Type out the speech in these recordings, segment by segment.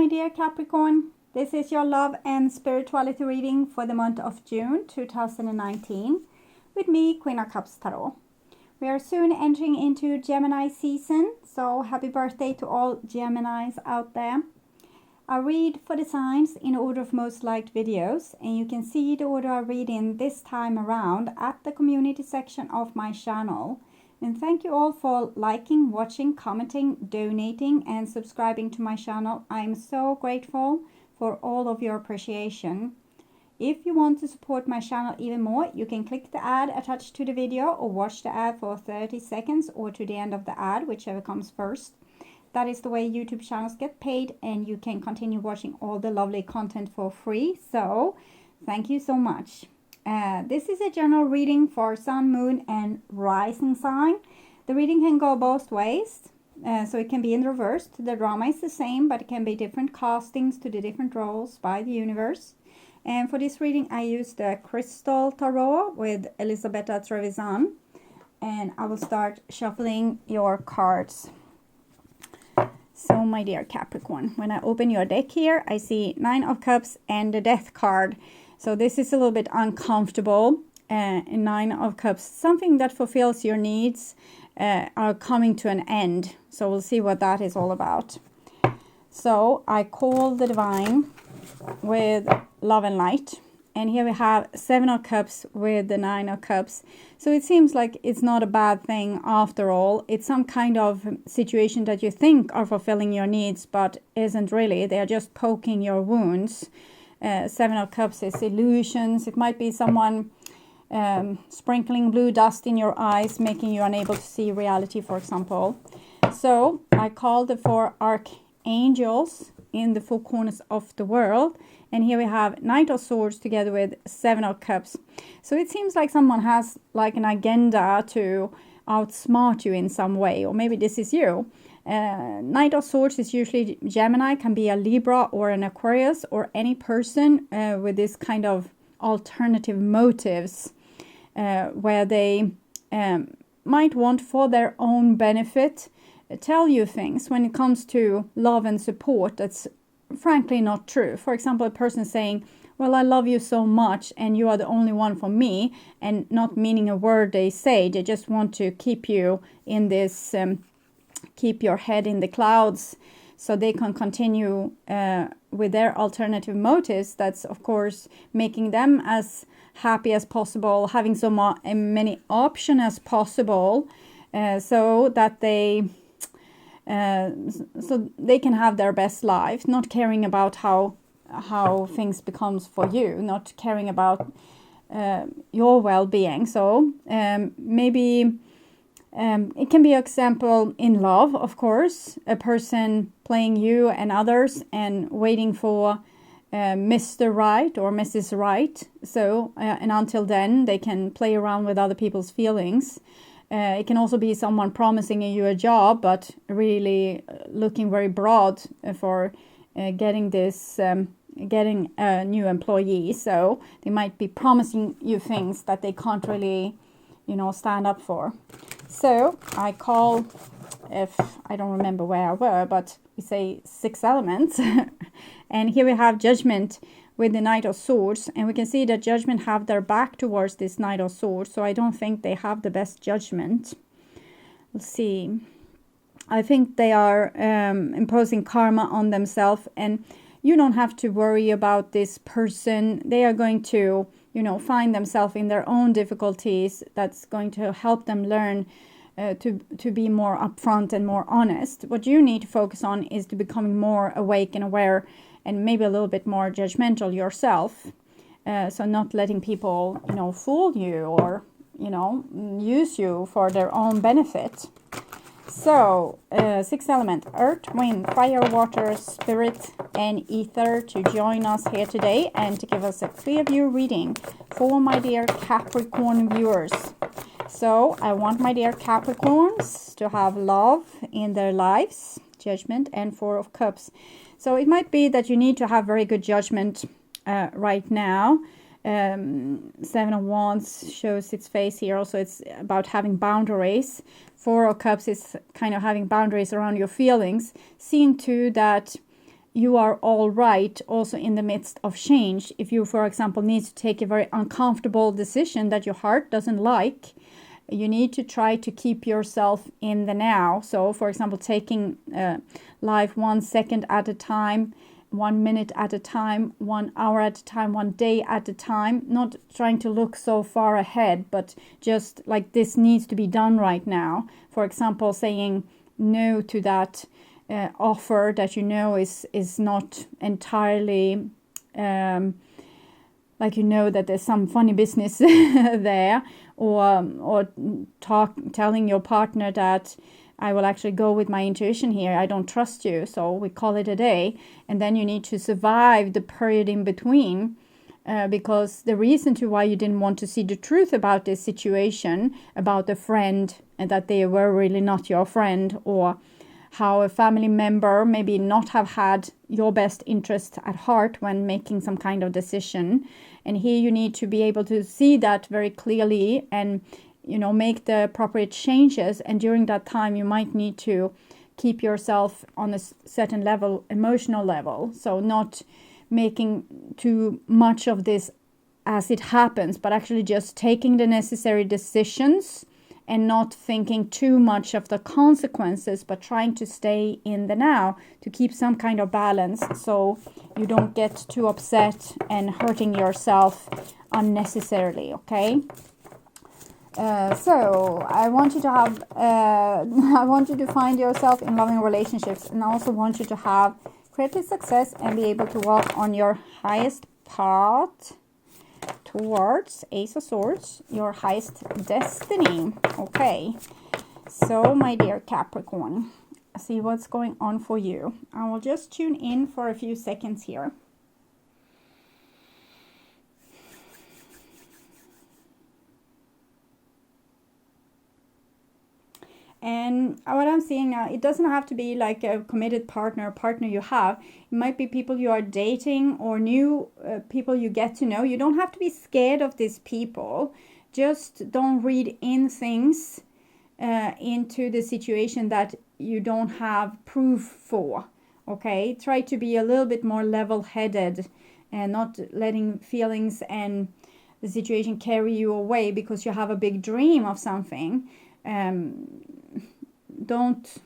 dear Capricorn. This is your love and spirituality reading for the month of June 2019 with me, Queen of Cups Tarot. We are soon entering into Gemini season, so happy birthday to all Geminis out there. I read for the signs in order of most liked videos, and you can see the order I read in this time around at the community section of my channel. And thank you all for liking, watching, commenting, donating and subscribing to my channel. I'm so grateful for all of your appreciation. If you want to support my channel even more, you can click the ad attached to the video or watch the ad for 30 seconds or to the end of the ad, whichever comes first. That is the way YouTube channels get paid, and you can continue watching all the lovely content for free. So thank you so much. This is a general reading for Sun, Moon and Rising sign. The reading can go both ways, so it can be in reverse. The drama is the same, but it can be different castings to the different roles by the universe. And for this reading, I used the Crystal Tarot with Elisabetta Trevisan. And I will start shuffling your cards. So, my dear Capricorn, when I open your deck here, I see 9 of Cups and the Death card. So this is a little bit uncomfortable. 9 of Cups, something that fulfills your needs are coming to an end. So we'll see what that is all about. So I call the Divine with Love and Light. And here we have 7 of Cups with the 9 of Cups. So it seems like it's not a bad thing after all. It's some kind of situation that you think are fulfilling your needs, but isn't really. They are just poking your wounds. 7 of Cups is illusions. It might be someone sprinkling blue dust in your eyes, making you unable to see reality, for example. So I call the 4 archangels in the 4 corners of the world. And here we have Knight of Swords together with 7 of Cups. So it seems like someone has like an agenda to outsmart you in some way, or maybe this is you. Knight of Swords is usually Gemini, can be a Libra or an Aquarius, or any person with this kind of alternative motives where they might want for their own benefit tell you things when it comes to love and support that's frankly not true. For example, a person saying, well, I love you so much and you are the only one for me, and not meaning a word they say. They just want to keep you in this keep your head in the clouds so they can continue with their alternative motives. That's of course making them as happy as possible, having so many options as possible, so that they can have their best life, not caring about how things becomes for you, not caring about your well-being. So maybe it can be an example in love, of course, a person playing you and others and waiting for Mr. Right or Mrs. Right. So, and until then, they can play around with other people's feelings. It can also be someone promising you a job, but really looking very broad for getting a new employee. So they might be promising you things that they can't really, stand up for. So I call, if I don't remember where I were, but we say 6 elements. And here we have Judgment with the Knight of Swords. And we can see that Judgment have their back towards this Knight of Swords. So I don't think they have the best judgment. Let's see. I think they are imposing karma on themselves. And you don't have to worry about this person. They are going to, find themselves in their own difficulties. That's going to help them learn to be more upfront and more honest. What you need to focus on is to becoming more awake and aware, and maybe a little bit more judgmental yourself. So not letting people, fool you or, use you for their own benefit. So, 6 element, earth, wind, fire, water, spirit, and ether to join us here today and to give us a clear view reading for my dear Capricorn viewers. So, I want my dear Capricorns to have love in their lives, Judgment, and 4 of Cups. So, it might be that you need to have very good judgment right now. 7 of Wands shows its face here. Also, it's about having boundaries. 4 of Cups is kind of having boundaries around your feelings. Seeing to that you are all right also in the midst of change. If you, for example, need to take a very uncomfortable decision that your heart doesn't like, you need to try to keep yourself in the now. So, for example, taking life 1 second at a time, 1 minute at a time, 1 hour at a time, 1 day at a time, not trying to look so far ahead, but just like this needs to be done right now. For example, saying no to that offer that you know is not entirely like you know that there's some funny business there, or telling your partner that I will actually go with my intuition here, I don't trust you, so we call it a day. And then you need to survive the period in between, because the reason to why you didn't want to see the truth about this situation, about a friend, and that they were really not your friend, or how a family member maybe not have had your best interest at heart when making some kind of decision. And here you need to be able to see that very clearly and, you know, make the appropriate changes. And during that time, you might need to keep yourself on a certain level, emotional level. So not making too much of this as it happens, but actually just taking the necessary decisions and not thinking too much of the consequences, but trying to stay in the now to keep some kind of balance so you don't get too upset and hurting yourself unnecessarily, okay? So I want you to have, I want you to find yourself in loving relationships, and I also want you to have creative success and be able to walk on your highest path towards Ace of Swords, your highest destiny. Okay, so my dear Capricorn, see what's going on for you. I will just tune in for a few seconds here. And what I'm seeing now, it doesn't have to be like a committed partner you have. It might be people you are dating or new people you get to know. You don't have to be scared of these people. Just don't read in things into the situation that you don't have proof for. Okay? Try to be a little bit more level-headed and not letting feelings and the situation carry you away because you have a big dream of something. Don't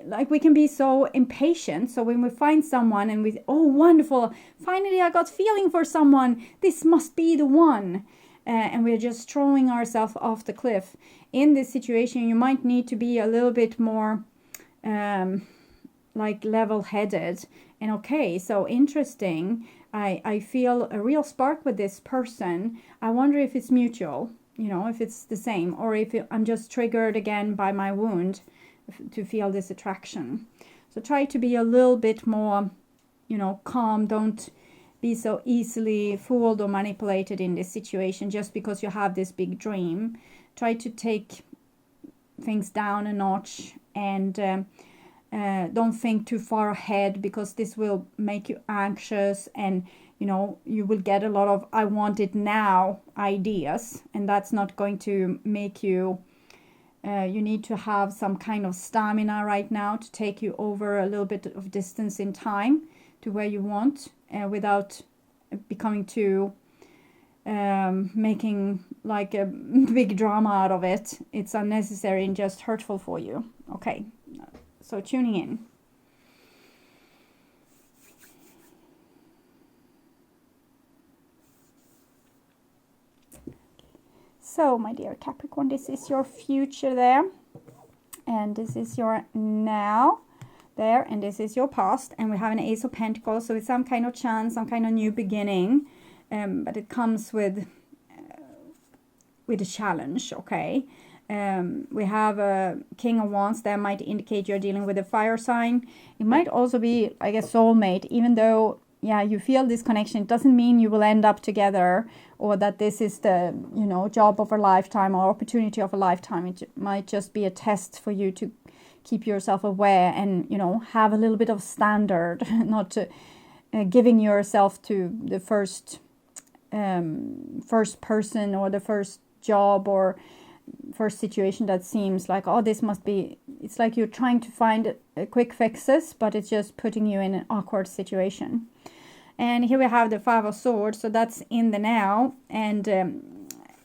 like, we can be so impatient. So when we find someone and we, oh wonderful, finally I got feeling for someone, this must be the one, and we're just throwing ourselves off the cliff. In this situation you might need to be a little bit more like level-headed and okay, so interesting, I feel a real spark with this person. I wonder if it's mutual, you know, if it's the same, or if I'm just triggered again by my wound to feel this attraction. So try to be a little bit more, you know, calm. Don't be so easily fooled or manipulated in this situation just because you have this big dream. Try to take things down a notch and don't think too far ahead, because this will make you anxious, and you know, you will get a lot of I want it now ideas, and that's not going to make you, you need to have some kind of stamina right now to take you over a little bit of distance in time to where you want, without becoming too, making like a big drama out of it. It's unnecessary and just hurtful for you. Okay, so tuning in. So, my dear Capricorn, this is your future there, and this is your now there, and this is your past, and we have an Ace of Pentacles, so it's some kind of chance, some kind of new beginning, but it comes with a challenge, okay? We have a King of Wands that might indicate you're dealing with a fire sign. It might also be like a soulmate, even though, yeah, you feel this connection. It doesn't mean you will end up together, or that this is the, you know, job of a lifetime or opportunity of a lifetime. It might just be a test for you to keep yourself aware and, you know, have a little bit of standard, not to, giving yourself to the first person or the first job, or first situation that seems like, oh, this must be, it's like you're trying to find quick fixes, but it's just putting you in an awkward situation. And here we have the Five of Swords, so that's in the now, and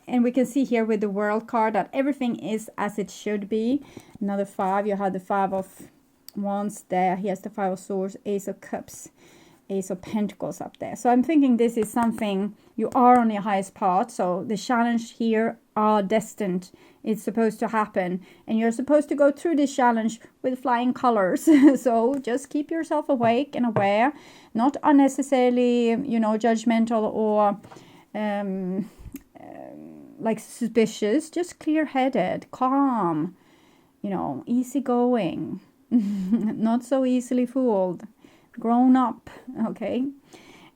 we can see here with the World card that everything is as it should be. Another 5, you have the 5 of Wands there, here's the 5 of Swords, Ace of Cups, Ace of Pentacles up there. So I'm thinking this is something you are on your highest path, so the challenge here are destined. It's supposed to happen, and you're supposed to go through this challenge with flying colors. So just keep yourself awake and aware, not unnecessarily, you know, judgmental or like suspicious, just clear-headed, calm, you know, easygoing, not so easily fooled, grown up, okay?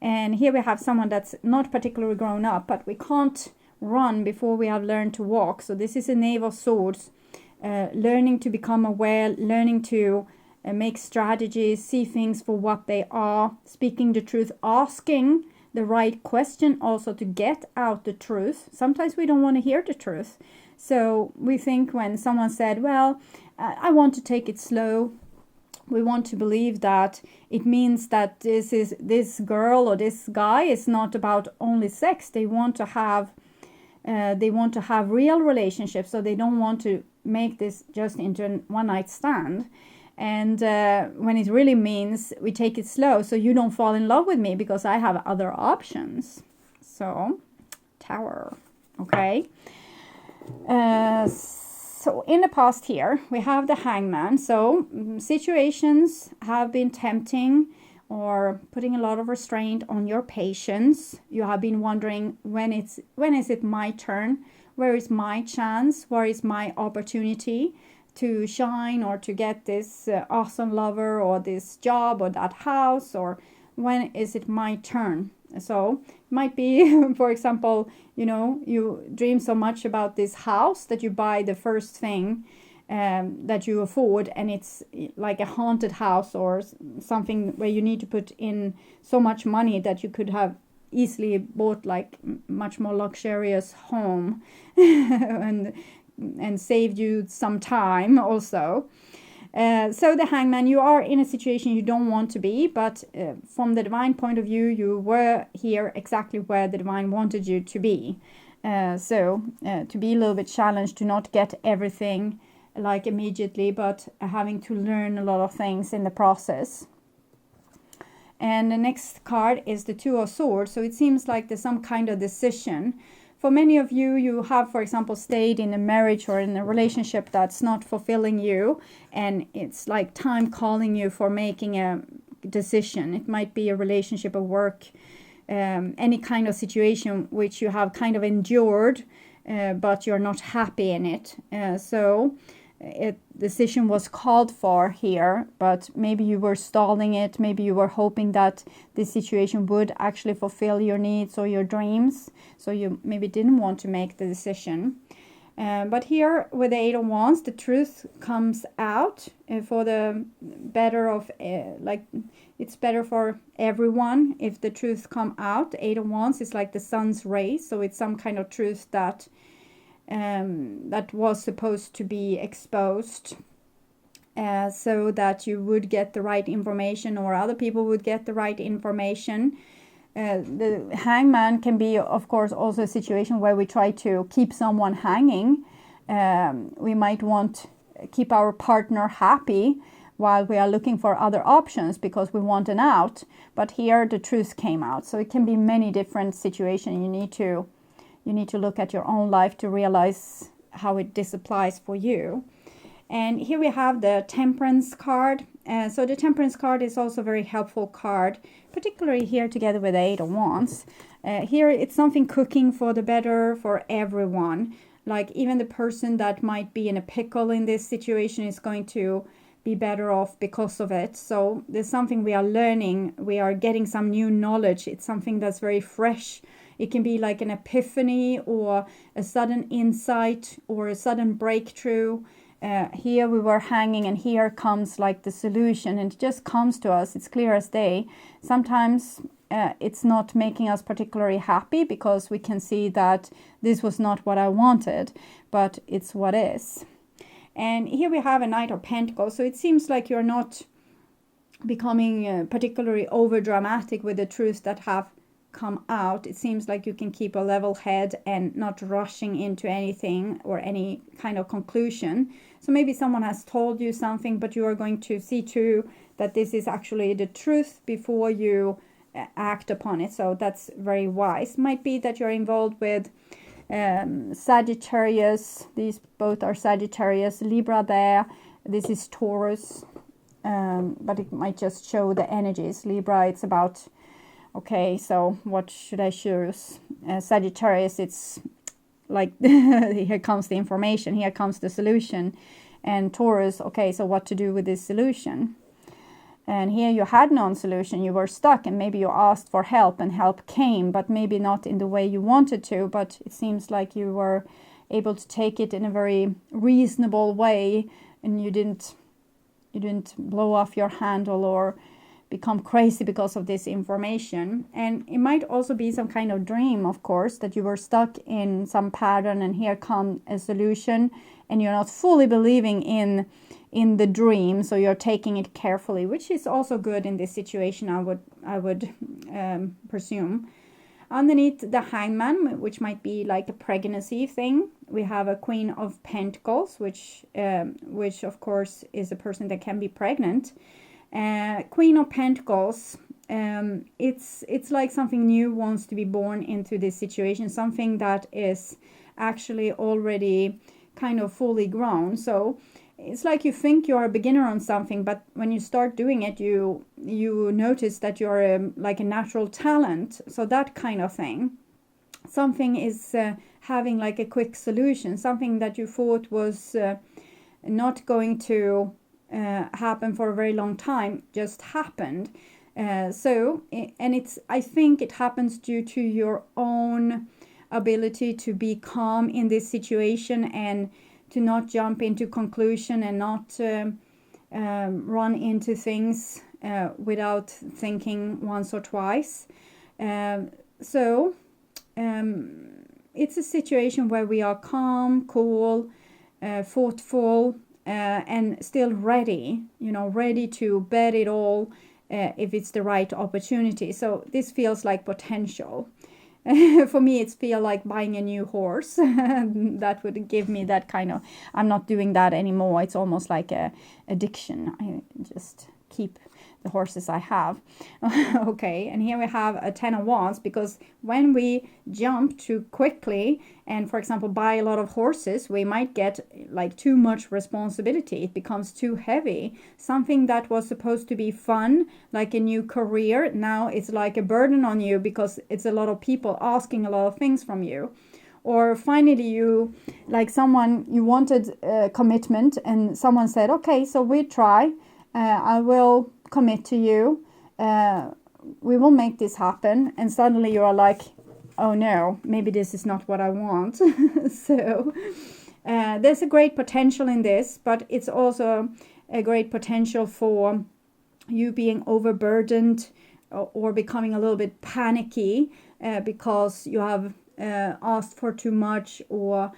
And here we have someone that's not particularly grown up, but we can't run before we have learned to walk. So this is a Knave of Swords, learning to become aware, learning to make strategies, see things for what they are, speaking the truth, asking the right question also to get out the truth. Sometimes we don't want to hear the truth. So we think when someone said, well, I want to take it slow, we want to believe that it means that this girl or this guy is not about only sex. They want to have real relationships, so they don't want to make this just into a one-night stand. And when it really means we take it slow, so you don't fall in love with me because I have other options. So, Tower, okay. So in the past here, we have the Hangman. So situations have been tempting or putting a lot of restraint on your patience. You have been wondering, when is it my turn? Where is my chance? Where is my opportunity to shine or to get this awesome lover or this job or that house? Or when is it my turn? So it might be, for example, you know, you dream so much about this house that you buy the first thing that you afford, and it's like a haunted house or something where you need to put in so much money that you could have easily bought like much more luxurious home and saved you some time also. So the Hangman, you are in a situation you don't want to be, but from the divine point of view, you were here exactly where the divine wanted you to be. So to be a little bit challenged, to not get everything like immediately, but having to learn a lot of things in the process. And the next card is the Two of Swords. So it seems like there's some kind of decision. For many of you, you have, for example, stayed in a marriage or in a relationship that's not fulfilling you, and it's like time calling you for making a decision. It might be a relationship, a work, any kind of situation which you have kind of endured, but you're not happy in it. So decision was called for here, but maybe you were stalling it. Maybe you were hoping that this situation would actually fulfill your needs or your dreams, so you maybe didn't want to make the decision. But here with the Eight of Wands, the truth comes out for the better of, like, it's better for everyone if the truth come out. The Eight of Wands is like the sun's rays, so it's some kind of truth that that was supposed to be exposed, so that you would get the right information or other people would get the right information. The Hangman can be, of course, also a situation where we try to keep someone hanging. We might want to keep our partner happy while we are looking for other options because we want an out. But here the truth came out. So it can be many different situations. You need to look at your own life to realize how this applies for you. And here we have the Temperance card. So the Temperance card is also a very helpful card, particularly here together with the Eight of Wands. Here it's something cooking for the better for everyone. Like even the person that might be in a pickle in this situation is going to be better off because of it. So there's something we are learning. We are getting some new knowledge. It's something that's very fresh. It can be like an epiphany or a sudden insight or a sudden breakthrough. Here we were hanging, and here comes like the solution, and it just comes to us. It's clear as day. Sometimes it's not making us particularly happy, because we can see that this was not what I wanted, but it's what is. And here we have a Knight of Pentacles. So it seems like you're not becoming particularly over dramatic with the truths that have come out. It seems like you can keep a level head and not rushing into anything or any kind of conclusion. So maybe someone has told you something, but you are going to see too that this is actually the truth before you act upon it. So that's very wise. Might be that you're involved with Sagittarius. These both are Sagittarius. Libra there. This is Taurus. But it might just show the energies. Libra, it's about, okay, so what should I choose? Sagittarius, it's like, here comes the information, here comes the solution. And Taurus, okay, so what to do with this solution? And here you had no solution, you were stuck, and maybe you asked for help and help came, but maybe not in the way you wanted to, but it seems like you were able to take it in a very reasonable way, and you didn't blow off your handle or become crazy because of this information. And it might also be some kind of dream, of course, that you were stuck in some pattern and here come a solution, and you're not fully believing in the dream, so you're taking it carefully, which is also good in this situation, I would presume. Underneath the Hangman, which might be like a pregnancy thing, we have a Queen of Pentacles, which of course is a person that can be pregnant. Queen of Pentacles, it's like something new wants to be born into this situation, something that is actually already kind of fully grown. So it's like you think you're a beginner on something, but when you start doing it, you notice that you're like a natural talent. So that kind of thing. Something is having like a quick solution. Something that you thought was not going to happen for a very long time just happened. I think it happens due to your own ability to be calm in this situation and to not jump into conclusion and not run into things without thinking once or twice. It's a situation where we are calm, cool, thoughtful, and still ready, ready to bet it all if it's the right opportunity. So this feels like potential. For me, it feels like buying a new horse. That would give me that kind of, I'm not doing that anymore. It's almost like a addiction. I just keep the horses I have. Okay, and here we have a 10 of Wands, because when we jump too quickly and, for example, buy a lot of horses, we might get like too much responsibility. It becomes too heavy. Something that was supposed to be fun, like a new career, now it's like a burden on you because it's a lot of people asking a lot of things from you. Or finally you wanted commitment, and someone said, okay, so we try. I will commit to you. We will make this happen. And suddenly you are like, oh no, maybe this is not what I want. So there's a great potential in this, but it's also a great potential for you being overburdened or becoming a little bit panicky because you have asked for too much, or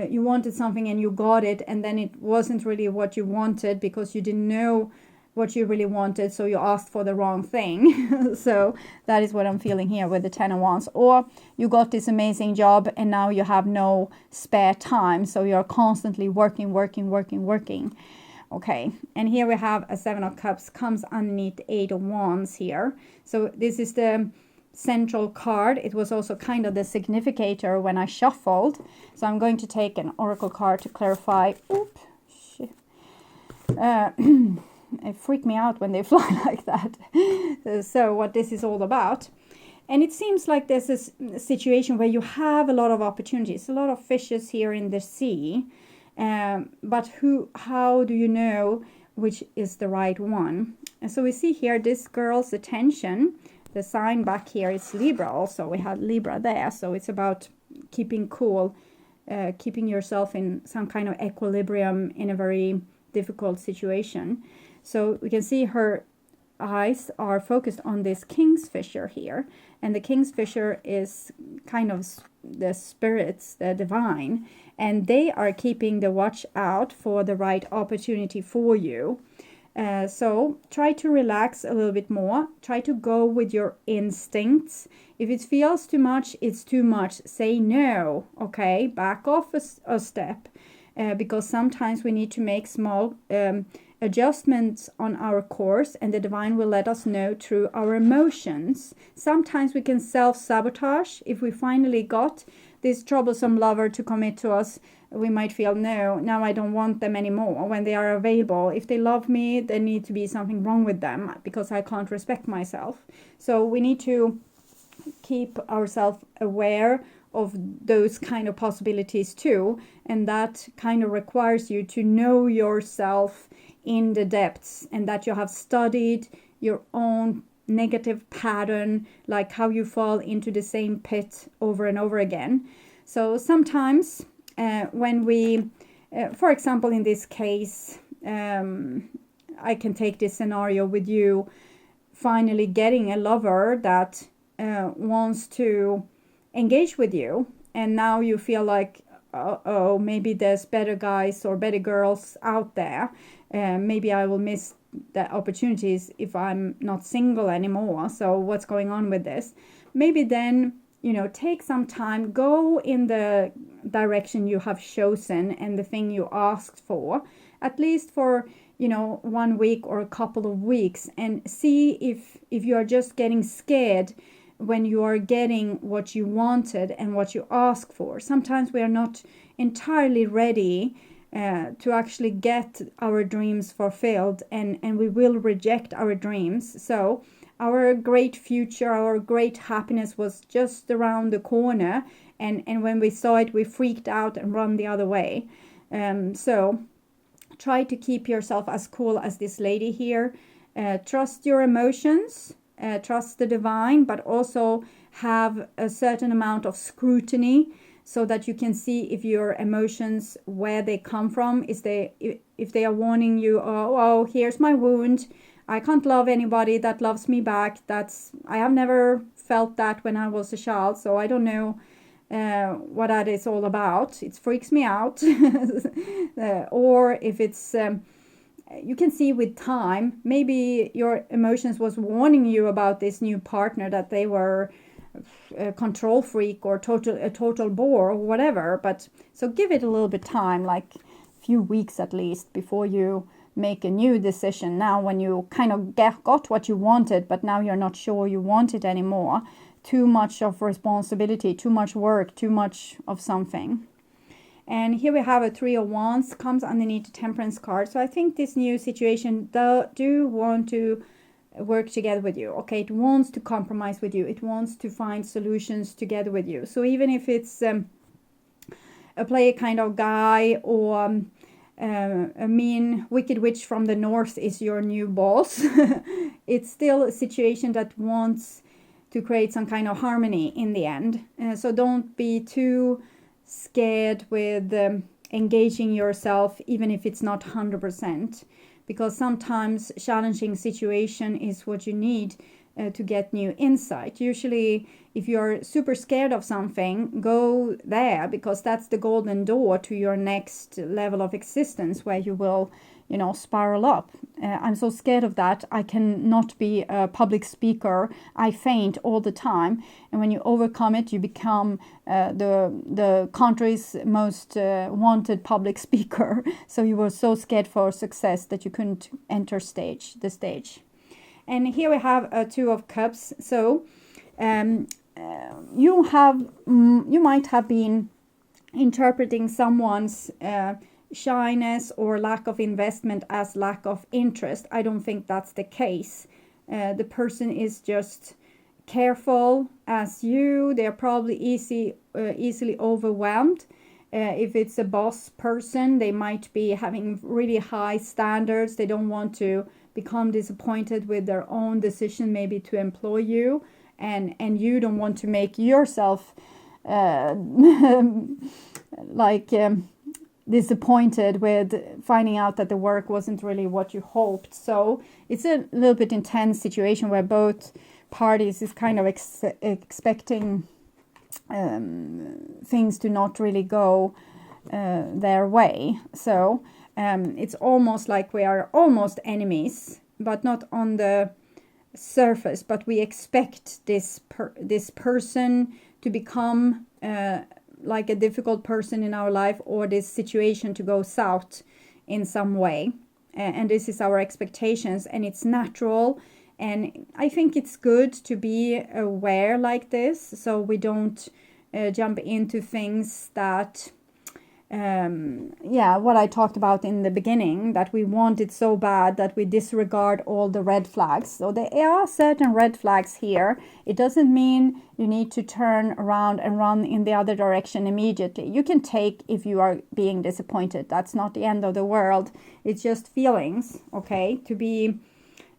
you wanted something and you got it, and then it wasn't really what you wanted because you didn't know what you really wanted, so you asked for the wrong thing. So that is what I'm feeling here with the 10 of Wands. Or you got this amazing job and now you have no spare time, so you're constantly working. Okay, and here we have a 7 of Cups comes underneath the 8 of Wands here. So this is the central card. It was also kind of the significator when I shuffled. So I'm going to take an oracle card to clarify. Oops, shit. It freaked me out when they fly like that. So what this is all about. And it seems like there's this situation where you have a lot of opportunities, a lot of fishes here in the sea. But how do you know which is the right one? And so we see here this girl's attention. The sign back here is Libra also. We had Libra there. So it's about keeping cool, keeping yourself in some kind of equilibrium in a very difficult situation. So we can see her eyes are focused on this Kingfisher here. And the Kingfisher is kind of the spirits, the divine. And they are keeping the watch out for the right opportunity for you. So try to relax a little bit more. Try to go with your instincts. If it feels too much, it's too much. Say no, okay? Back off a step. Because sometimes we need to make small adjustments on our course, and the divine will let us know through our emotions. Sometimes we can self-sabotage. If we finally got this troublesome lover to commit to us, we might feel, no, now I don't want them anymore. When they are available, if they love me, there needs to be something wrong with them because I can't respect myself. So we need to keep ourselves aware of those kind of possibilities too, and that kind of requires you to know yourself in the depths, and that you have studied your own negative pattern, like how you fall into the same pit over and over again. So sometimes when we, for example, in this case, I can take this scenario with you finally getting a lover that wants to engage with you, and now you feel like, oh, maybe there's better guys or better girls out there. Maybe I will miss the opportunities if I'm not single anymore. So what's going on with this? Maybe then, take some time, go in the direction you have chosen and the thing you asked for, at least for 1 week or a couple of weeks, and see if you are just getting scared when you are getting what you wanted and what you asked for. Sometimes we are not entirely ready to actually get our dreams fulfilled, and we will reject our dreams. So our great future, our great happiness was just around the corner, and when we saw it, we freaked out and run the other way. So try to keep yourself as cool as this lady here. Trust your emotions. Trust the divine, but also have a certain amount of scrutiny so that you can see if your emotions, where they come from, if they are warning you, oh, here's my wound, I can't love anybody that loves me back. I have never felt that when I was a child, so I don't know what that is all about. It freaks me out. Or if it's you can see with time, maybe your emotions was warning you about this new partner, that they were a control freak or a total bore or whatever. But so give it a little bit time, like a few weeks at least, before you make a new decision. Now when you kind of got what you wanted, but now you're not sure you want it anymore, too much of responsibility, too much work, too much of something. And here we have a 3 of Wands, comes underneath the Temperance card. So I think this new situation do want to work together with you. Okay, it wants to compromise with you. It wants to find solutions together with you. So even if it's a player kind of guy, or a mean wicked witch from the north is your new boss, it's still a situation that wants to create some kind of harmony in the end. So don't be too scared with engaging yourself, even if it's not 100%, because sometimes challenging situation is what you need to get new insight. Usually if you're super scared of something, go there, because that's the golden door to your next level of existence, where you will spiral up. I'm so scared of that. I cannot be a public speaker. I faint all the time. And when you overcome it, you become the country's most wanted public speaker. So you were so scared for success that you couldn't enter the stage. And here we have a 2 of Cups. So you might have been interpreting someone's shyness or lack of investment as lack of interest. I don't think that's the case. The person is just careful as you. They're probably easily overwhelmed. If it's a boss person, they might be having really high standards. They don't want to become disappointed with their own decision, maybe to employ you, and you don't want to make yourself disappointed with finding out that the work wasn't really what you hoped. So it's a little bit intense situation where both parties is kind of expecting things to not really go their way. So it's almost like we are almost enemies, but not on the surface, but we expect this person to become like a difficult person in our life, or this situation to go south in some way. And this is our expectations, and it's natural. And I think it's good to be aware like this, so we don't jump into things that, what I talked about in the beginning, that we want it so bad that we disregard all the red flags. So there are certain red flags here. It doesn't mean you need to turn around and run in the other direction immediately. You can take if you are being disappointed. That's not the end of the world. It's just feelings, okay? To be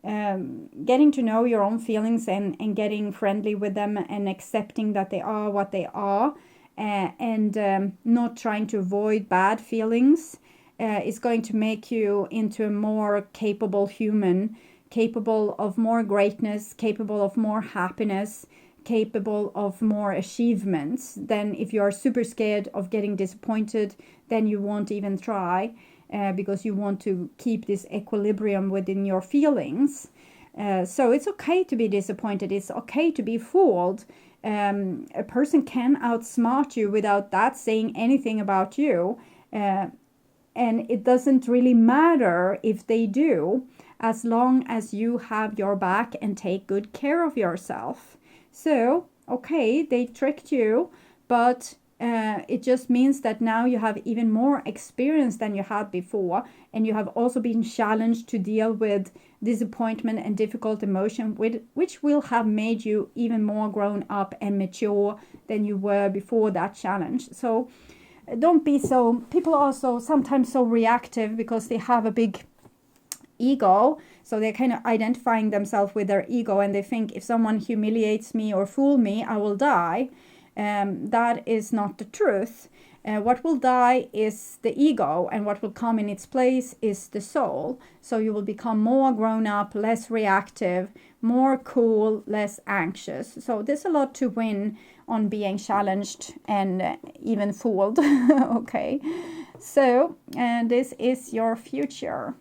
getting to know your own feelings and getting friendly with them and accepting that they are what they are, and not trying to avoid bad feelings is going to make you into a more capable human, capable of more greatness, capable of more happiness, capable of more achievements. Than if you are super scared of getting disappointed, then you won't even try. Because you want to keep this equilibrium within your feelings. So it's okay to be disappointed. It's okay to be fooled. A person can outsmart you without that saying anything about you. And it doesn't really matter if they do, as long as you have your back and take good care of yourself. So, okay, they tricked you, but it just means that now you have even more experience than you had before, and you have also been challenged to deal with disappointment and difficult emotion, which will have made you even more grown up and mature than you were before that challenge. So don't be so, people are also sometimes so reactive because they have a big ego, so they're kind of identifying themselves with their ego, and they think if someone humiliates me or fool me, I will die. That is not the truth. What will die is the ego, and what will come in its place is the soul. So you will become more grown up, less reactive, more cool, less anxious. So there's a lot to win on being challenged and even fooled. Okay, so this is your future.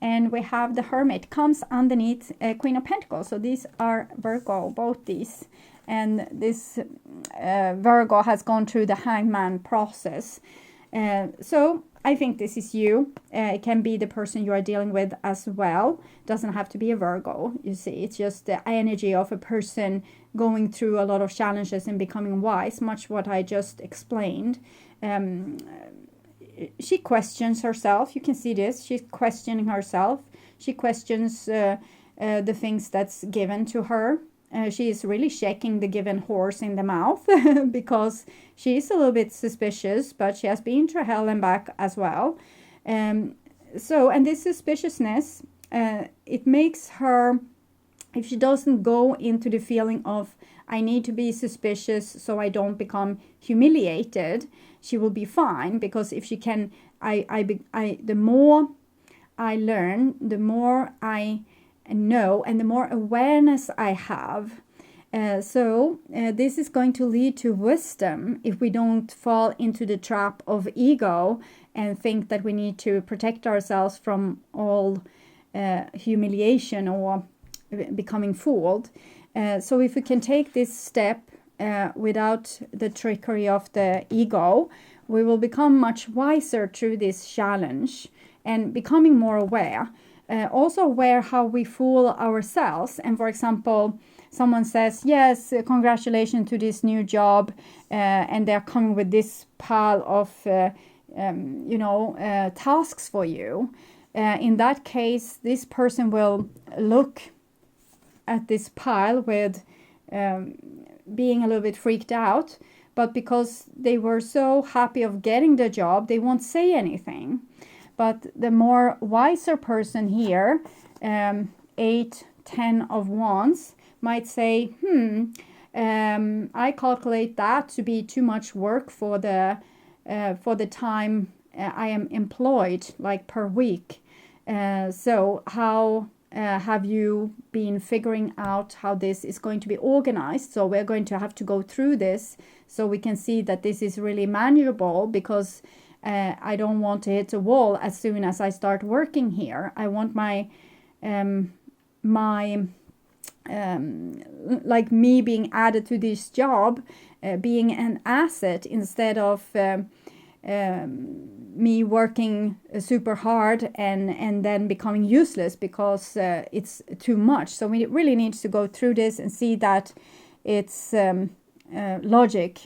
And we have the Hermit comes underneath Queen of Pentacles. So these are Virgo, both these. And this Virgo has gone through the Hangman process. So I think this is you. It can be the person you are dealing with as well. Doesn't have to be a Virgo, you see. It's just the energy of a person going through a lot of challenges and becoming wise, much what I just explained. She questions herself. You can see this. She's questioning herself. She questions the things that's given to her. She is really shaking the given horse in the mouth because she is a little bit suspicious, but she has been through hell and back as well. And this suspiciousness, it makes her, if she doesn't go into the feeling of, I need to be suspicious so I don't become humiliated, she will be fine. Because if she can, the more I learn, the more I know, and the more awareness I have. This is going to lead to wisdom if we don't fall into the trap of ego and think that we need to protect ourselves from all humiliation or becoming fooled. So if we can take this step without the trickery of the ego, we will become much wiser through this challenge and becoming more aware. Also aware how we fool ourselves. And for example, someone says, yes, congratulations to this new job, and they're coming with this pile of tasks for you. In that case, this person will look at this pile with being a little bit freaked out, but because they were so happy of getting the job, they won't say anything. But the more wiser person here, 8, 10 of wands, might say, I calculate that to be too much work for the time I am employed like per week. So how have you been figuring out how this is going to be organized? So we're going to have to go through this so we can see that this is really manageable, because I don't want to hit a wall as soon as I start working here. I want my like me being added to this job being an asset, instead of me working super hard and then becoming useless because it's too much. So we really need to go through this and see that it's logic.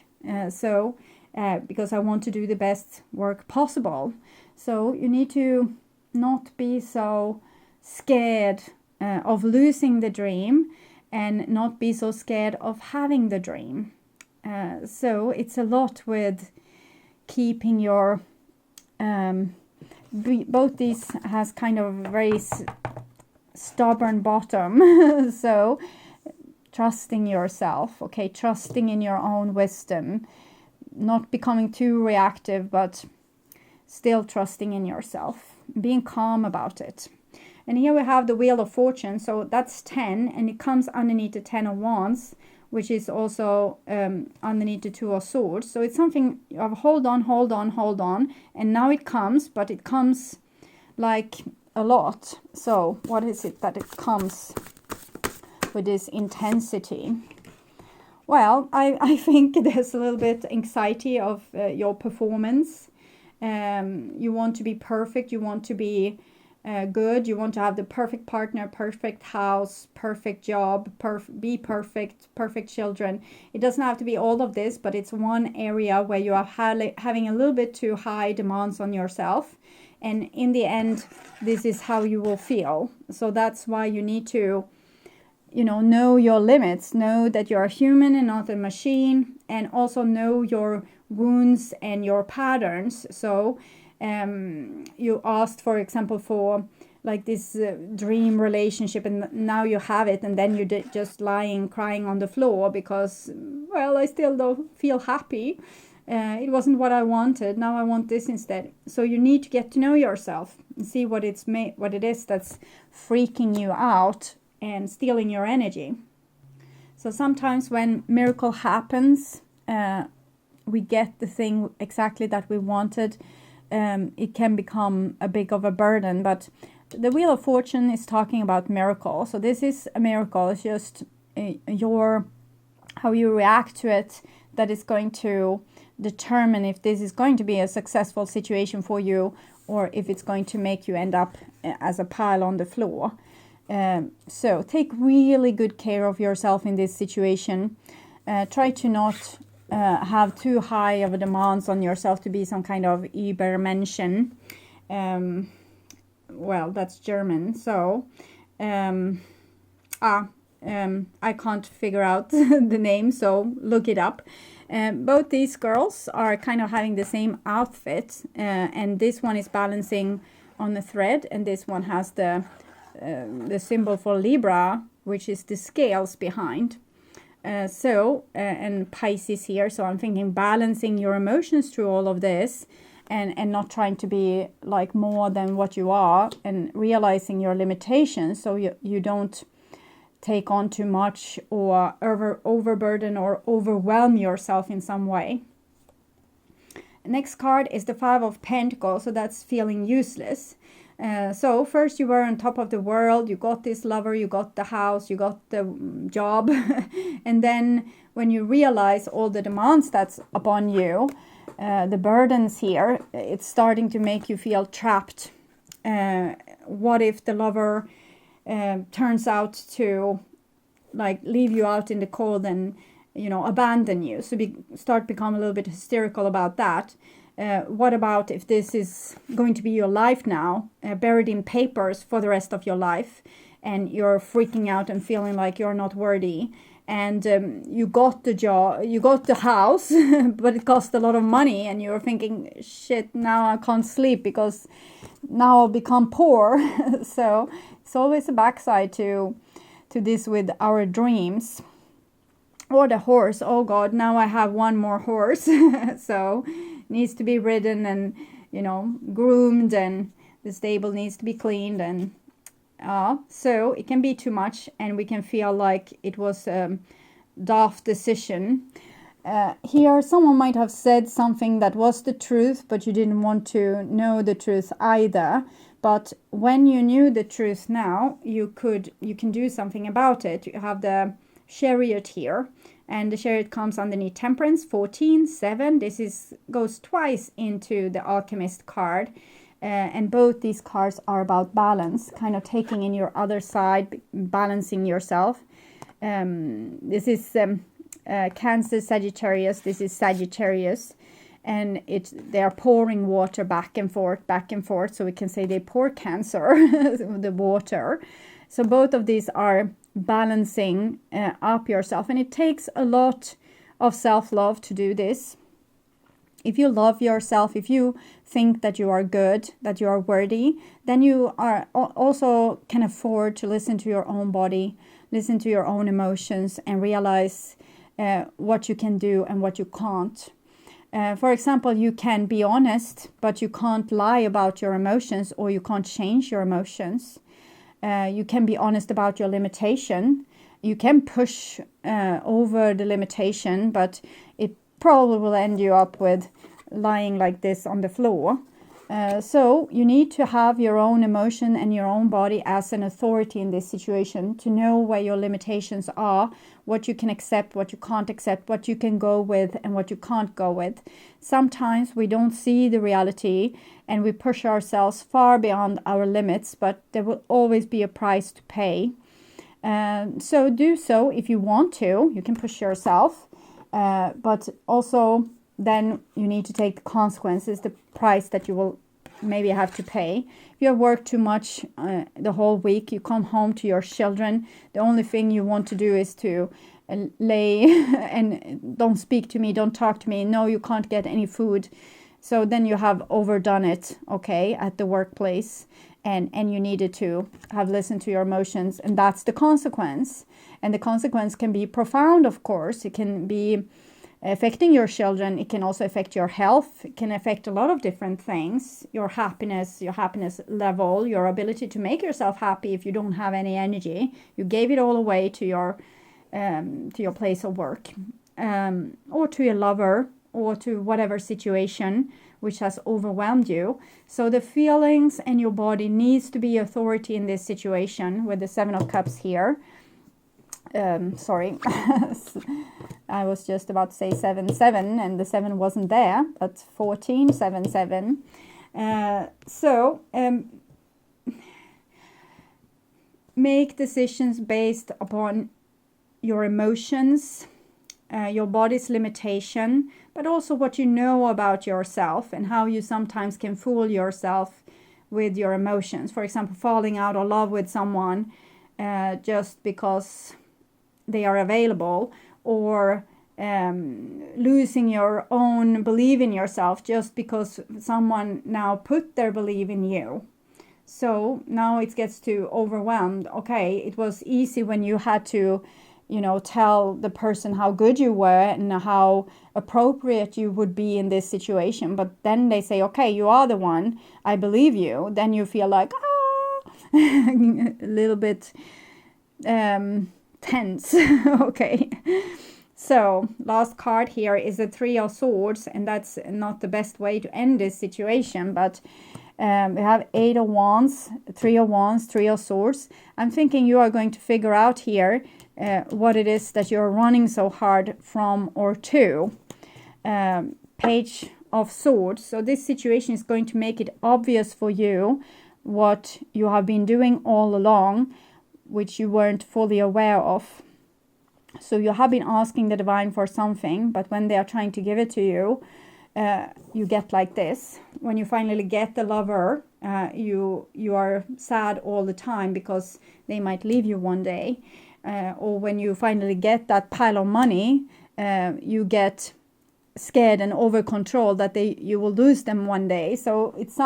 Because I want to do the best work possible. So you need to not be so scared of losing the dream, and not be so scared of having the dream. So it's a lot with keeping your both these has kind of very stubborn bottom. So trusting yourself, okay, trusting in your own wisdom, not becoming too reactive, but still trusting in yourself, being calm about it. And here we have the Wheel of Fortune, so that's 10, and it comes underneath the 10 of Wands, which is also underneath the 2 of Swords. So it's something of hold on, and now it comes, but it comes like a lot. So what is it that it comes with this intensity? Well, I think there's a little bit anxiety of your performance. You want to be perfect, you want to be good, you want to have the perfect partner, perfect house, perfect job, be perfect children. It doesn't have to be all of this, but it's one area where you are having a little bit too high demands on yourself. And in the end, this is how you will feel. So that's why you need to, know your limits, know that you're a human and not a machine, and also know your wounds and your patterns. So you asked, for example, for like this dream relationship, and now you have it, and then you're just lying crying on the floor because, well, I still don't feel happy. It wasn't what I wanted. Now I want this instead. So you need to get to know yourself and see what it is that's freaking you out and stealing your energy. So sometimes when miracle happens, we get the thing exactly that we wanted. It can become a big of a burden, but the Wheel of Fortune is talking about miracle. So this is a miracle. It's just how you react to it that is going to determine if this is going to be a successful situation for you, or if it's going to make you end up as a pile on the floor. So take really good care of yourself in this situation. Try to not have too high of a demands on yourself to be some kind of Übermenschen. Well, that's German. So I can't figure out the name, so look it up. Both these girls are kind of having the same outfit, and this one is balancing on the thread, and this one has the symbol for Libra, which is the scales behind. And Pisces here, so I'm thinking balancing your emotions through all of this, and not trying to be like more than what you are, and realizing your limitations so you don't take on too much or overburden or overwhelm yourself in some way. Next card is the 5 of Pentacles, so that's feeling useless. So first you were on top of the world, you got this lover, you got the house, you got the job, and then when you realize all the demands that's upon you, the burdens here, it's starting to make you feel trapped. What if the lover turns out to like leave you out in the cold and abandon you? So start become a little bit hysterical about that. What about if this is going to be your life now, buried in papers for the rest of your life, and you're freaking out and feeling like you're not worthy, and you got the job, you got the house, but it cost a lot of money, and you're thinking, shit, now I can't sleep because now I'll become poor. So it's always a backside to this with our dreams. Or the horse, oh God, now I have one more horse. So needs to be ridden, and you know, groomed, and the stable needs to be cleaned, and so it can be too much, and we can feel like it was a daft decision. Here someone might have said something that was the truth, but you didn't want to know the truth either. But when you knew the truth now, you can do something about it. You have the Chariot here, and the Chariot comes underneath Temperance, 14, 7. This goes twice into the Alchemist card. And both these cards are about balance, kind of taking in your other side, balancing yourself. This is Cancer, Sagittarius. This is Sagittarius, and they are pouring water back and forth. So we can say they pour Cancer, the water. So both of these are balancing up yourself, and it takes a lot of self-love to do this. If you love yourself, if you think that you are good, that you are worthy, then you are also can afford to listen to your own body, listen to your own emotions, and realize what you can do and what you can't. For example, you can be honest, but you can't lie about your emotions, or you can't change your emotions. You can be honest about your limitation. You can push over the limitation, but it probably will end you up with lying like this on the floor. So you need to have your own emotion and your own body as an authority in this situation, to know where your limitations are, what you can accept, what you can't accept, what you can go with and what you can't go with. Sometimes we don't see the reality and we push ourselves far beyond our limits, but there will always be a price to pay. So do so if you want to. You can push yourself, but also then you need to take the consequences, the price that you will maybe have to pay. If you have worked too much the whole week, you come home to your children, the only thing you want to do is to lay and don't speak to me, don't talk to me, no, you can't get any food. So then you have overdone it, okay, at the workplace, and you needed to have listened to your emotions, and that's the consequence. And the consequence can be profound, of course. It can be affecting your children. It can also affect your health. It can affect a lot of different things. Your happiness level, your ability to make yourself happy if you don't have any energy. You gave it all away to your place of work, or to your lover, or to whatever situation which has overwhelmed you. So the feelings and your body needs to be authority in this situation with the 7 of Cups here. Sorry. I was just about to say 7, 7, and the 7 wasn't there, but 14, 7, 7. Make decisions based upon your emotions, your body's limitation, but also what you know about yourself and how you sometimes can fool yourself with your emotions. For example, falling out of love with someone just because they are available, or losing your own belief in yourself just because someone now put their belief in you. So now it gets too overwhelmed. Okay, it was easy when you had to, tell the person how good you were and how appropriate you would be in this situation. But then they say, okay, you are the one, I believe you. Then you feel like, a little bit tense. Okay. So last card here is the 3 of Swords, and that's not the best way to end this situation, but we have 8 of Wands, 3 of Wands, 3 of Swords. I'm thinking you are going to figure out here what it is that you're running so hard from or to. Page of Swords. So this situation is going to make it obvious for you what you have been doing all along, which you weren't fully aware of. So you have been asking the divine for something, but when they are trying to give it to you, you get like this. When you finally get the lover, you are sad all the time because they might leave you one day. Or when you finally get that pile of money, you get scared and over control that you will lose them one day. So it's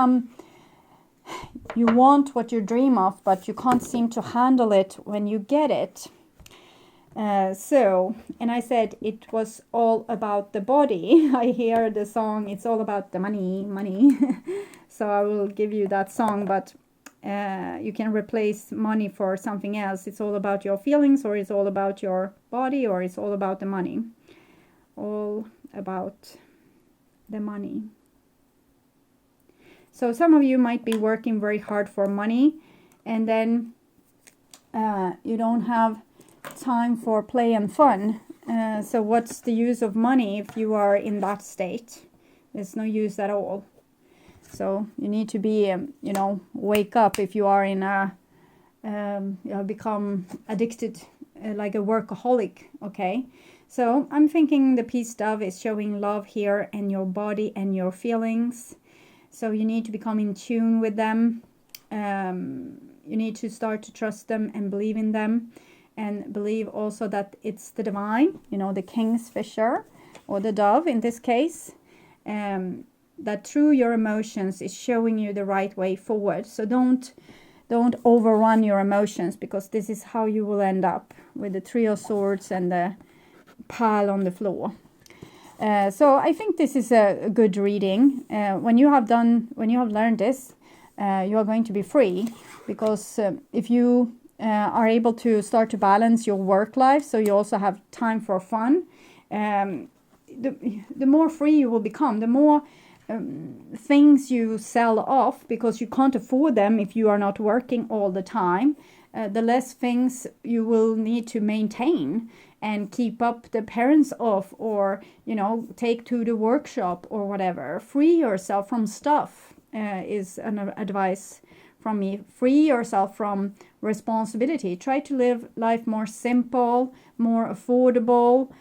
you want what you dream of, but you can't seem to handle it when you get it. And I said it was all about the body. I hear the song, it's all about the money, money. So I will give you that song, but you can replace money for something else. It's all about your feelings, or it's all about your body, or it's all about the money. All about the money. So some of you might be working very hard for money, and then you don't have time for play and fun. So what's the use of money if you are in that state? There's no use at all. So you need to be, wake up if you are in a, you have become addicted, like a workaholic, okay? So I'm thinking the peace dove is showing love here and your body and your feelings. So you need to become in tune with them. You need to start to trust them and believe in them. And believe also that it's the divine, the kingfisher or the dove in this case. That through your emotions is showing you the right way forward. So don't overrun your emotions, because this is how you will end up with the Three of Swords and the pile on the floor. So I think this is a good reading. When you have learned this, you are going to be free, because if you are able to start to balance your work life, so you also have time for fun, the more free you will become, the more things you sell off, because you can't afford them if you are not working all the time, the less things you will need to maintain and keep up the appearance of, or take to the workshop or whatever. Free yourself from stuff is an advice from me. Free yourself from responsibility. Try to live life more simple, more affordable,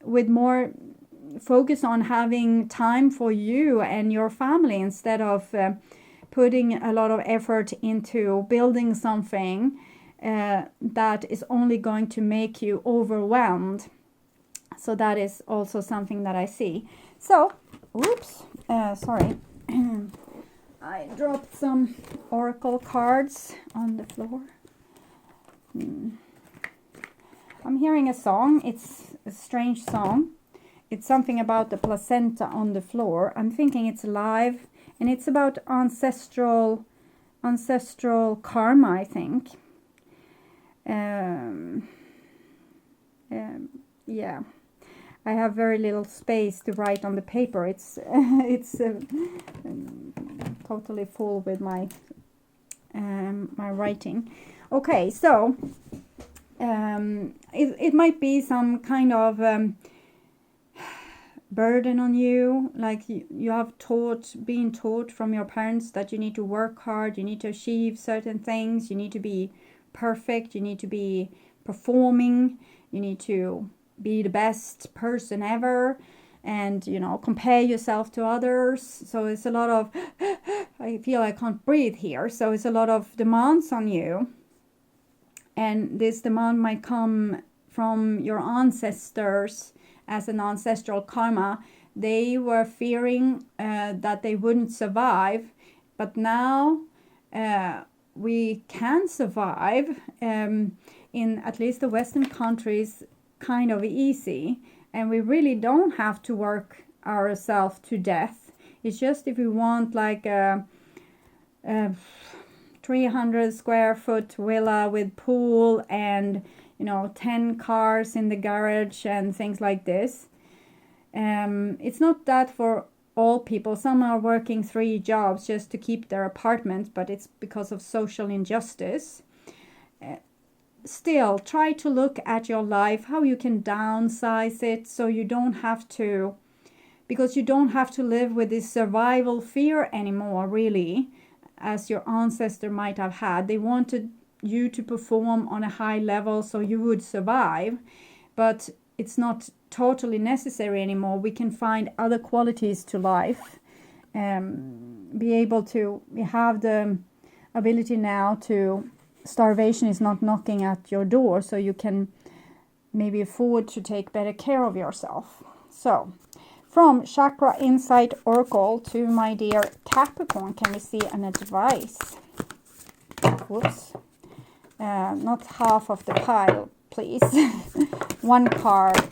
with more focus on having time for you and your family, instead of putting a lot of effort into building something that is only going to make you overwhelmed. So that is also something that I see. So, sorry. I dropped some oracle cards on the floor. I'm hearing a song. It's a strange song. It's something about the placenta on the floor. I'm thinking it's live, and it's about ancestral karma, I think. Yeah. I have very little space to write on the paper. It's totally full with my my writing. Okay, so it might be some kind of burden on you, like you have been taught from your parents that you need to work hard, you need to achieve certain things, you need to be perfect, you need to be performing, you need to be the best person ever, and compare yourself to others. So it's a lot of I feel I can't breathe here. So it's a lot of demands on you, and this demand might come from your ancestors as an ancestral karma. They were fearing that they wouldn't survive, but now we can survive in at least the Western countries kind of easy, and we really don't have to work ourselves to death. It's just if we want like a 300 square foot villa with pool and 10 cars in the garage and things like this. It's not that for all people. Some are working 3 jobs just to keep their apartment, but it's because of social injustice. Still, try to look at your life, how you can downsize it, so you don't have to, because you don't have to live with this survival fear anymore, really, as your ancestor might have had. They wanted you to perform on a high level so you would survive, but it's not totally necessary anymore. We can find other qualities to life, be able to have the ability now to, starvation is not knocking at your door, so you can maybe afford to take better care of yourself. So from Chakra Insight Oracle to my dear Capricorn, can we see an advice? Whoops. Not half of the pile. please. One card.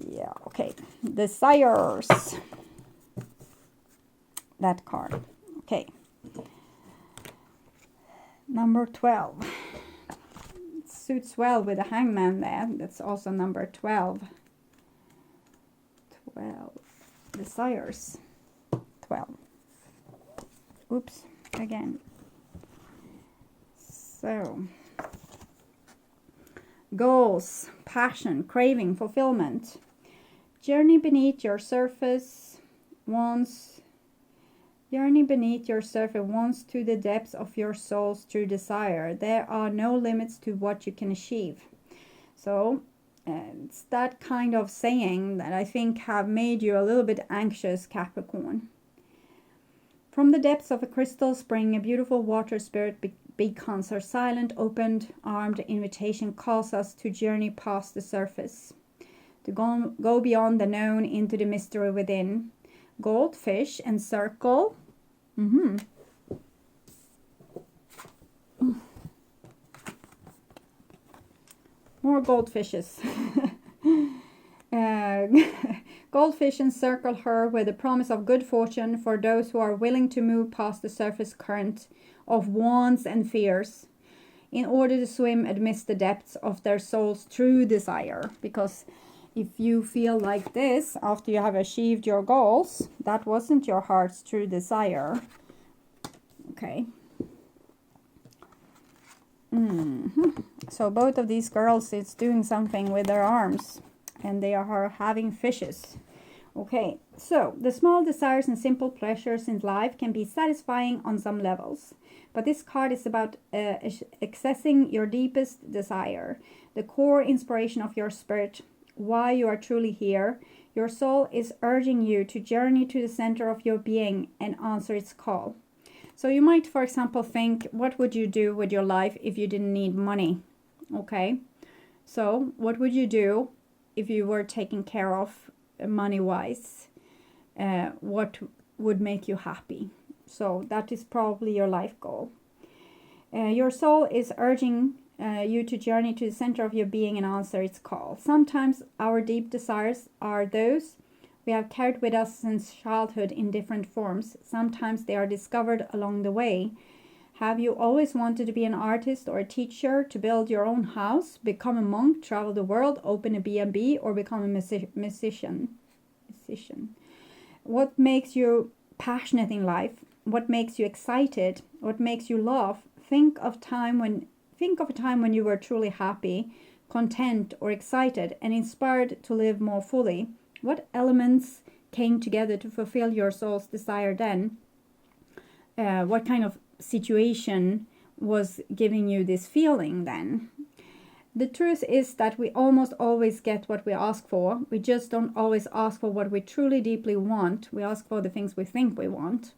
Yeah, okay. Desires. That card. Okay. Number 12. It suits well with the Hangman there. That's also number 12. 12. Desires. 12. Oops. Again. So. Goals, passion, craving, fulfillment. Journey beneath your surface once. Journey beneath your surface once to the depths of your soul's true desire. There are no limits to what you can achieve. So it's that kind of saying that I think have made you a little bit anxious, Capricorn. From the depths of a crystal spring, a beautiful water spirit beacons. Her silent, open-armed invitation calls us to journey past the surface, to go beyond the known into the mystery within. Goldfish and circle. More goldfishes. Goldfish encircle her with the promise of good fortune for those who are willing to move past the surface current of wants and fears in order to swim amidst the depths of their soul's true desire. Because if you feel like this after you have achieved your goals, that wasn't your heart's true desire. Okay. So both of these girls is doing something with their arms, and they are having fishes. Okay, so the small desires and simple pleasures in life can be satisfying on some levels. But this card is about accessing your deepest desire, the core inspiration of your spirit, why you are truly here. Your soul is urging you to journey to the center of your being and answer its call. So you might, for example, think, what would you do with your life if you didn't need money? Okay, so what would you do if you were taken care of money-wise? What would make you happy? So that is probably your life goal. Your soul is urging you to journey to the center of your being and answer its call. Sometimes our deep desires are those we have carried with us since childhood in different forms. Sometimes they are discovered along the way. Have you always wanted to be an artist or a teacher, to build your own house, become a monk, travel the world, open a B&B, or become a musician? What makes you passionate in life? What makes you excited? What makes you laugh? Think of a time when you were truly happy, content, or excited, and inspired to live more fully. What elements came together to fulfill your soul's desire then? What kind of situation was giving you this feeling then? The truth is that we almost always get what we ask for. We just don't always ask for what we truly deeply want. We ask for the things we think we want,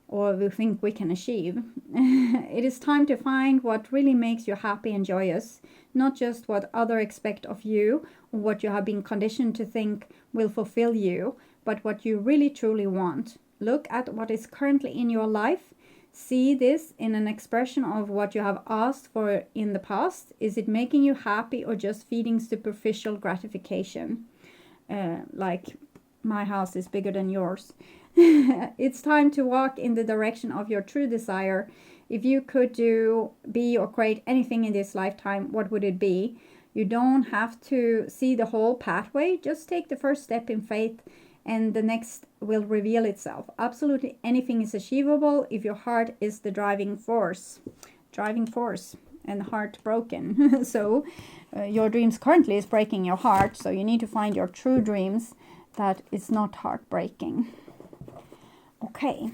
or we think we can achieve. It is time to find what really makes you happy and joyous, not just what others expect of you or what you have been conditioned to think will fulfill you, but what you really truly want. Look at what is currently in your life. See this in an expression of what you have asked for in the past. Is it making you happy or just feeding superficial gratification? Like, my house is bigger than yours. It's time to walk in the direction of your true desire. If you could be or create anything in this lifetime, what would it be? You don't have to see the whole pathway. Just take the first step in faith, and the next will reveal itself. Absolutely anything is achievable if your heart is the driving force, and heart broken. So your dreams currently is breaking your heart, so you need to find your true dreams that is not heartbreaking. Okay,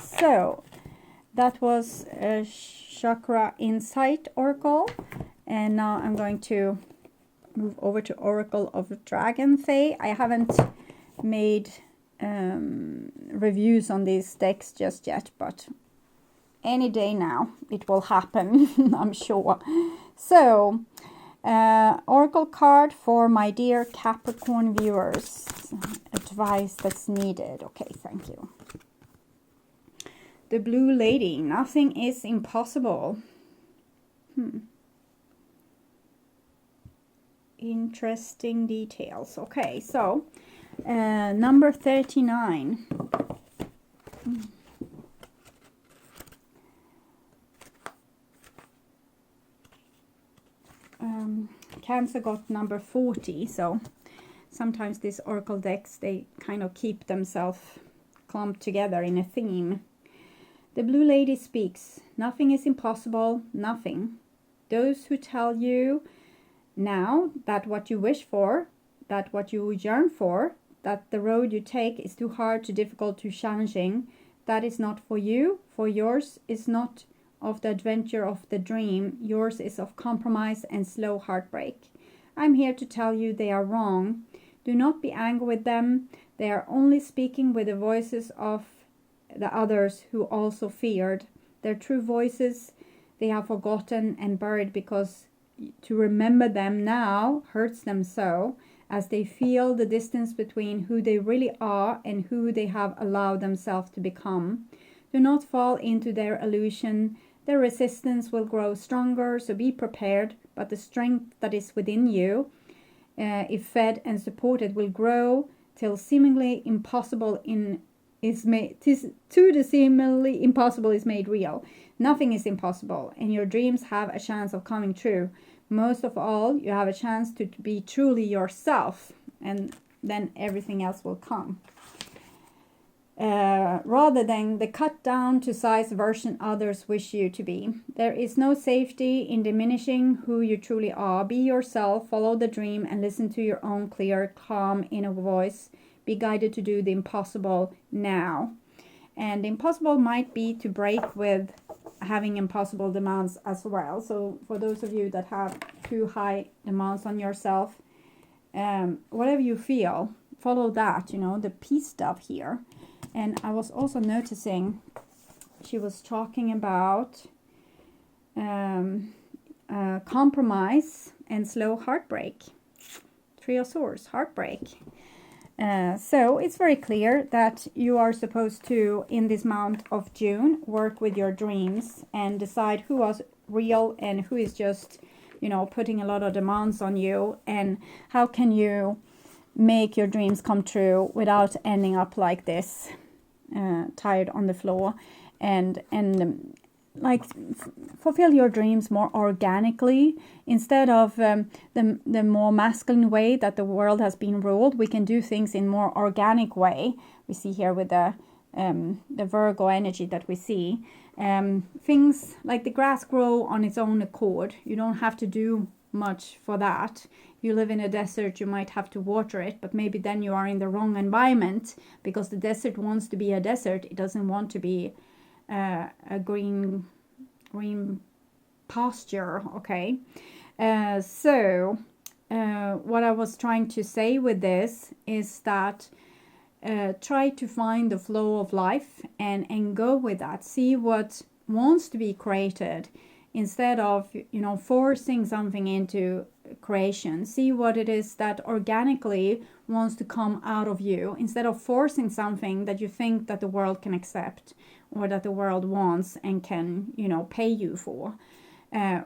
so that was a Chakra Insight Oracle, and now I'm going to move over to Oracle of Dragonfey. I haven't made reviews on these decks just yet, but any day now it will happen, I'm sure. So, Oracle card for my dear Capricorn viewers. Advice that's needed. Okay, thank you. the Blue Lady. Nothing is impossible. Interesting details. Okay, so number 39. Cancer got number 40, so sometimes these oracle decks, they kind of keep themselves clumped together in a theme. The Blue Lady speaks. Nothing is impossible, nothing. Those who tell you now that what you wish for, that what you yearn for, that the road you take is too hard, too difficult, too challenging, that is not for you, for yours is not of the adventure of the dream, yours is of compromise and slow heartbreak. I'm here to tell you they are wrong. Do not be angry with them. They are only speaking with the voices of the others who also feared. Their true voices they have forgotten and buried, because to remember them now hurts them so, as they feel the distance between who they really are and who they have allowed themselves to become. Do not fall into their illusion. Their resistance will grow stronger, so be prepared, but the strength that is within you, if fed and supported, will grow till seemingly impossible is made real. Nothing is impossible, and your dreams have a chance of coming true. Most of all, you have a chance to be truly yourself, and then everything else will come. Rather than the cut down to size version others wish you to be. There is no safety in diminishing who you truly are. Be yourself, follow the dream, and listen to your own clear, calm inner voice. Be guided to do the impossible now. And the impossible might be to break with having impossible demands as well. So for those of you that have too high demands on yourself, whatever you feel, follow that, the peace stuff here. And I was also noticing she was talking about compromise and slow heartbreak. Three of Swords, heartbreak. So it's very clear that you are supposed to, in this month of June, work with your dreams and decide who was real and who is just, putting a lot of demands on you, and how can you make your dreams come true without ending up like this, tired on the floor, and fulfill your dreams more organically instead of the more masculine way that the world has been ruled. We can do things in more organic way. We see here with the Virgo energy that we see, things like the grass grow on its own accord. You don't have to do much for that. If you live in a desert, you might have to water it, but maybe then you are in the wrong environment, because the desert wants to be a desert. It doesn't want to be a green pasture. Okay, so what I was trying to say with this is that try to find the flow of life and go with that. See what wants to be created, instead of forcing something into creation. See what it is that organically wants to come out of you, instead of forcing something that you think that the world can accept, or that the world wants and can pay you for.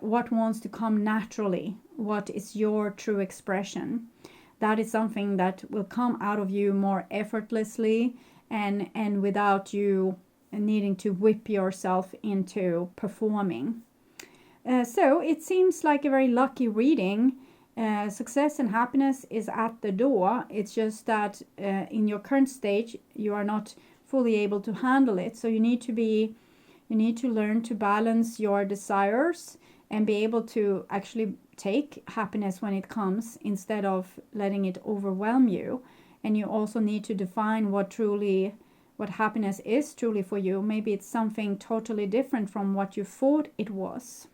What wants to come naturally, what is your true expression, that is something that will come out of you more effortlessly, and without you needing to whip yourself into performing. So it seems like a very lucky reading. Success and happiness is at the door. It's just that in your current stage you are not fully able to handle it. So you need to learn to balance your desires and be able to actually take happiness when it comes, instead of letting it overwhelm you. And you also need to define what happiness is truly for you. Maybe it's something totally different from what you thought it was.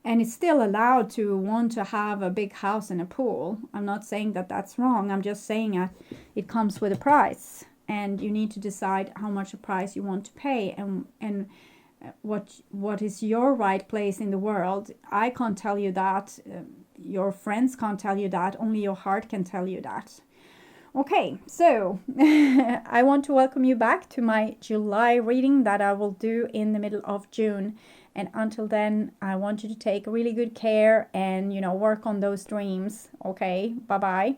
And it's still allowed to want to have a big house and a pool. I'm not saying that that's wrong. I'm just saying that it comes with a price. And you need to decide how much a price you want to pay, and what is your right place in the world. I can't tell you that. Your friends can't tell you that. Only your heart can tell you that. Okay, so I want to welcome you back to my July reading that I will do in the middle of June. And until then, I want you to take really good care and, you know, work on those dreams. Okay, bye-bye.